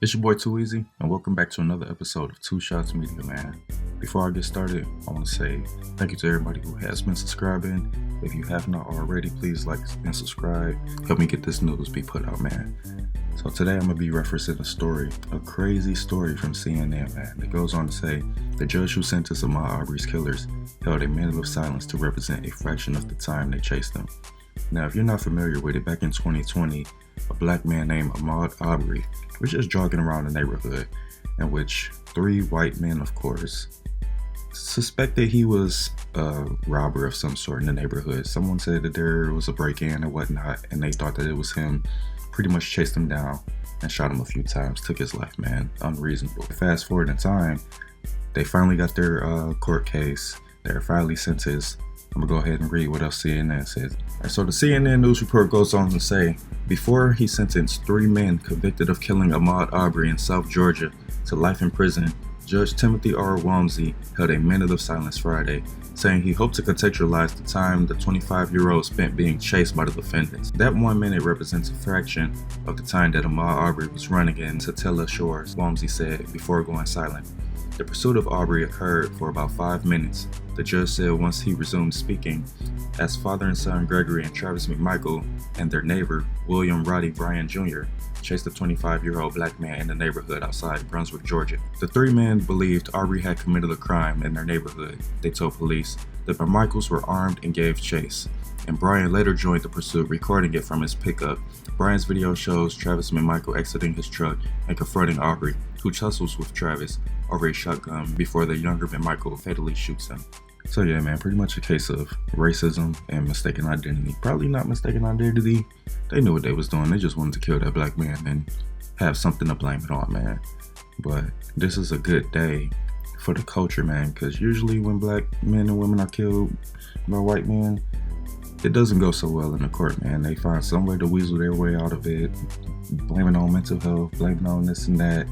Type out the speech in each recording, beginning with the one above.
It's your boy Too Easy, and welcome back to another episode of Two Shots Media, man. Before I get started, I want to say thank you to everybody who has been subscribing. If you have not already, please like and subscribe. Help me get this news be put out, man. So today I'm going to be referencing a crazy story from CNN, man. It goes on to say, the judge who sentenced Ahmaud Arbery's killers held a minute of silence to represent a fraction of the time they chased them. Now, if you're not familiar with it, back in 2020, a black man named Ahmaud Arbery was just jogging around the neighborhood, in which three white men, of course, suspected he was a robber of some sort in the neighborhood. Someone said that there was a break-in and whatnot, and they thought that it was him. Pretty much chased him down and shot him a few times, took his life, man. Unreasonable. Fast forward in time, they finally got their court case. They're finally sentenced. I'm gonna go ahead and read what else CNN says. Right, so the CNN news report goes on to say, before he sentenced three men convicted of killing Ahmaud Arbery in South Georgia to life in prison, Judge Timothy R. Walmsley held a minute of silence Friday, saying he hoped to contextualize the time the 25-year-old spent being chased by the defendants. That 1 minute represents a fraction of the time that Ahmaud Arbery was running in Satilla Shores, Walmsley said before going silent. The pursuit of Arbery occurred for about 5 minutes, the judge said once he resumed speaking, as father and son Gregory and Travis McMichael and their neighbor, William Roddy Bryan Jr., chased a 25-year-old black man in the neighborhood outside Brunswick, Georgia. The three men believed Arbery had committed a crime in their neighborhood. They told police that the McMichaels were armed and gave chase, and Bryan later joined the pursuit, recording it from his pickup. Bryan's video shows Travis McMichael exiting his truck and confronting Arbery, who tussles with Travis over a shotgun before the younger McMichael fatally shoots him. So yeah, man, pretty much a case of racism and mistaken identity. Probably not mistaken identity. They knew what they was doing. They just wanted to kill that black man and have something to blame it on, man. But this is a good day for the culture, man, because usually when black men and women are killed by white men, it doesn't go so well in the court, man. They find some way to weasel their way out of it, blaming on mental health, blaming on this and that,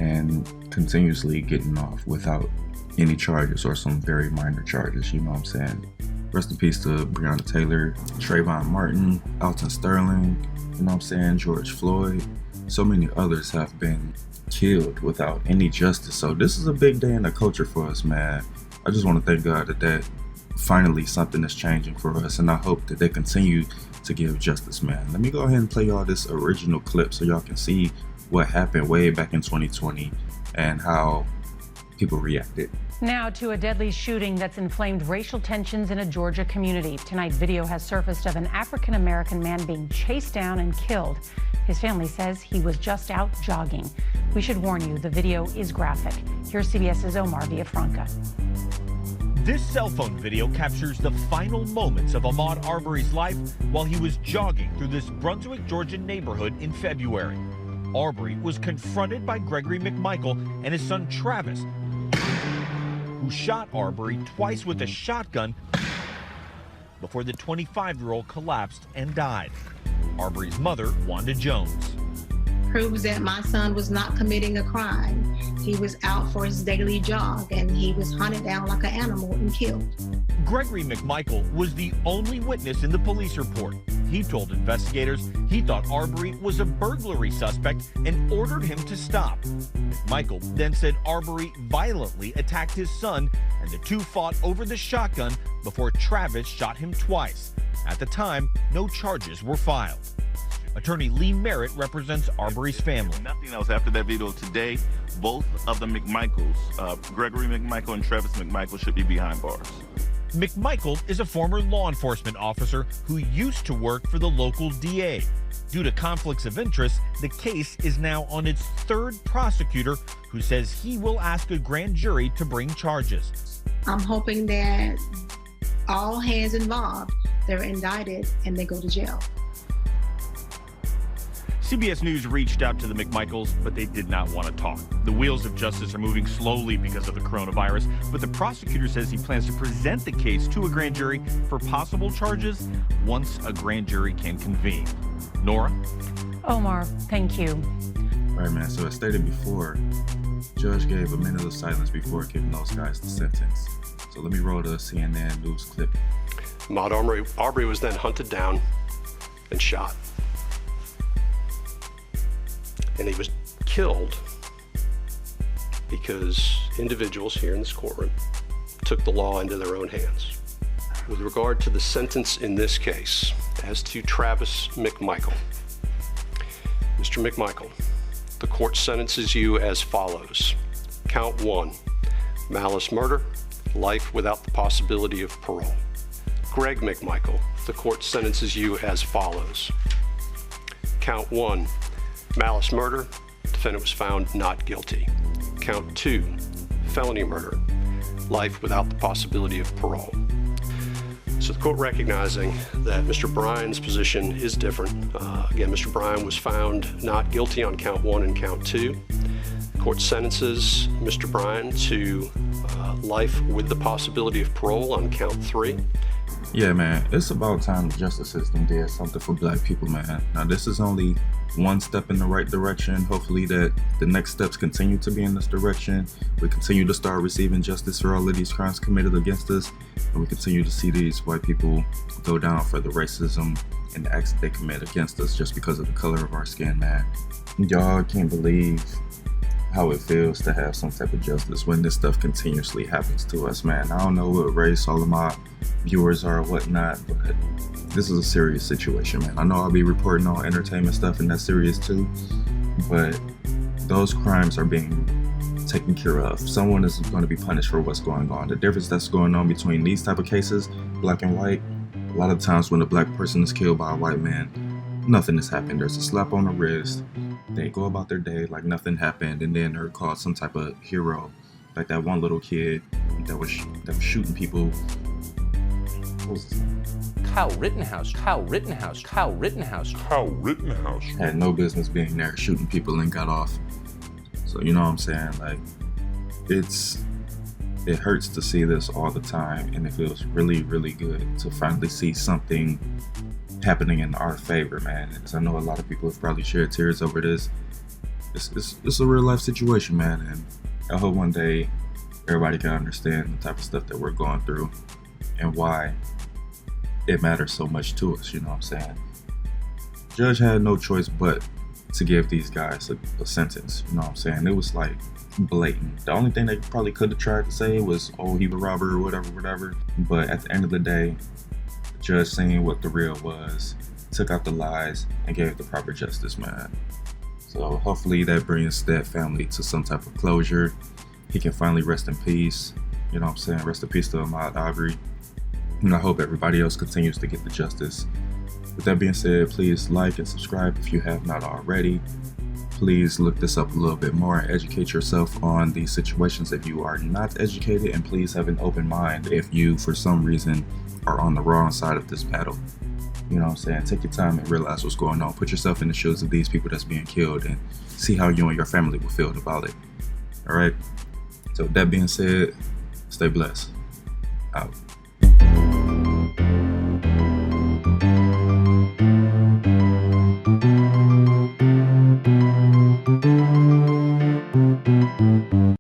and continuously getting off without any charges or some very minor charges, you know what I'm saying? Rest in peace to Breonna Taylor, Trayvon Martin, Alton Sterling, you know what I'm saying, George Floyd. So many others have been killed without any justice. So this is a big day in the culture for us, man. I just want to thank God that finally something is changing for us, and I hope that they continue to give justice, man. Let me go ahead and play y'all this original clip so y'all can see what happened way back in 2020 and how people reacted. Now to a deadly shooting that's inflamed racial tensions in a Georgia community. Tonight, video has surfaced of an African-American man being chased down and killed. His family says he was just out jogging. We should warn you, the video is graphic. Here's CBS's Omar Villafranca. This cell phone video captures the final moments of Ahmaud Arbery's life while he was jogging through this Brunswick, Georgia neighborhood in February. Arbery was confronted by Gregory McMichael and his son Travis, who shot Arbery twice with a shotgun before the 25-year-old collapsed and died. Arbery's mother, Wanda Jones, proves that my son was not committing a crime. He was out for his daily jog and he was hunted down like an animal and killed. Gregory McMichael was the only witness in the police report. He told investigators he thought Arbery was a burglary suspect and ordered him to stop. McMichael then said Arbery violently attacked his son and the two fought over the shotgun before Travis shot him twice. At the time, no charges were filed. Attorney Lee Merritt represents Arbery's family. Nothing else after that video today. Both of the McMichaels, Gregory McMichael and Travis McMichael, should be behind bars. McMichael is a former law enforcement officer who used to work for the local DA. Due to conflicts of interest, the case is now on its third prosecutor, who says he will ask a grand jury to bring charges. I'm hoping that all hands involved, they're indicted and they go to jail. CBS News reached out to the McMichaels, but they did not want to talk. The wheels of justice are moving slowly because of the coronavirus, but the prosecutor says he plans to present the case to a grand jury for possible charges once a grand jury can convene. Nora? Omar, thank you. All right, man, so as stated before, judge gave a minute of silence before giving those guys the sentence. So let me roll the CNN news clip. Ahmaud Arbery was then hunted down and shot. And he was killed because individuals here in this courtroom took the law into their own hands. With regard to the sentence in this case, as to Travis McMichael, Mr. McMichael, the court sentences you as follows. Count 1, malice murder, life without the possibility of parole. Greg McMichael, the court sentences you as follows. Count 1, malice murder, defendant was found not guilty. Count 2, felony murder, life without the possibility of parole. So the court recognizing that Mr. Bryan's position is different. Again, Mr. Bryan was found not guilty on count 1 and count 2. The court sentences Mr. Bryan to life with the possibility of parole on count 3. Yeah, man, it's about time the justice system did something for black people, man. Now, this is only one step in the right direction. Hopefully that the next steps continue to be in this direction. We continue to start receiving justice for all of these crimes committed against us, and we continue to see these white people go down for the racism and the acts that they commit against us just because of the color of our skin, man. Y'all can't believe how it feels to have some type of justice when this stuff continuously happens to us, man. I don't know what race all of my viewers are or whatnot, but this is a serious situation, man. I know I'll be reporting on entertainment stuff and that's serious too, but those crimes are being taken care of. Someone is going to be punished for what's going on. The difference that's going on between these type of cases, black and white, a lot of times when a black person is killed by a white man, nothing has happened. There's a slap on the wrist. They go about their day like nothing happened, and then they're called some type of hero, like that one little kid that was shooting people. What was his name? Kyle Rittenhouse Had no business being there, shooting people, and got off. So you know what I'm saying? Like, it hurts to see this all the time, and it feels really, really good to finally see something happening in our favor, man. Because I know a lot of people have probably shed tears over this. It's a real life situation, man, and I hope one day everybody can understand the type of stuff that we're going through and why it matters so much to us. You know what I'm saying? Judge had no choice but to give these guys a sentence. You know what I'm saying? It was like blatant. The only thing they probably could have tried to say was, oh, he was a robber or whatever. But at the end of the day, the judge saying what the real was, took out the lies, and gave the proper justice, man. So hopefully that brings that family to some type of closure. He can finally rest in peace. You know what I'm saying? Rest in peace to Ahmaud Arbery. And I hope everybody else continues to get the justice. With that being said, please like and subscribe if you have not already. Please look this up a little bit more and educate yourself on these situations if you are not educated, and please have an open mind if you, for some reason, are on the wrong side of this battle. You know what I'm saying? Take your time and realize what's going on. Put yourself in the shoes of these people that's being killed and see how you and your family will feel about it. All right? So with that being said, stay blessed. Out.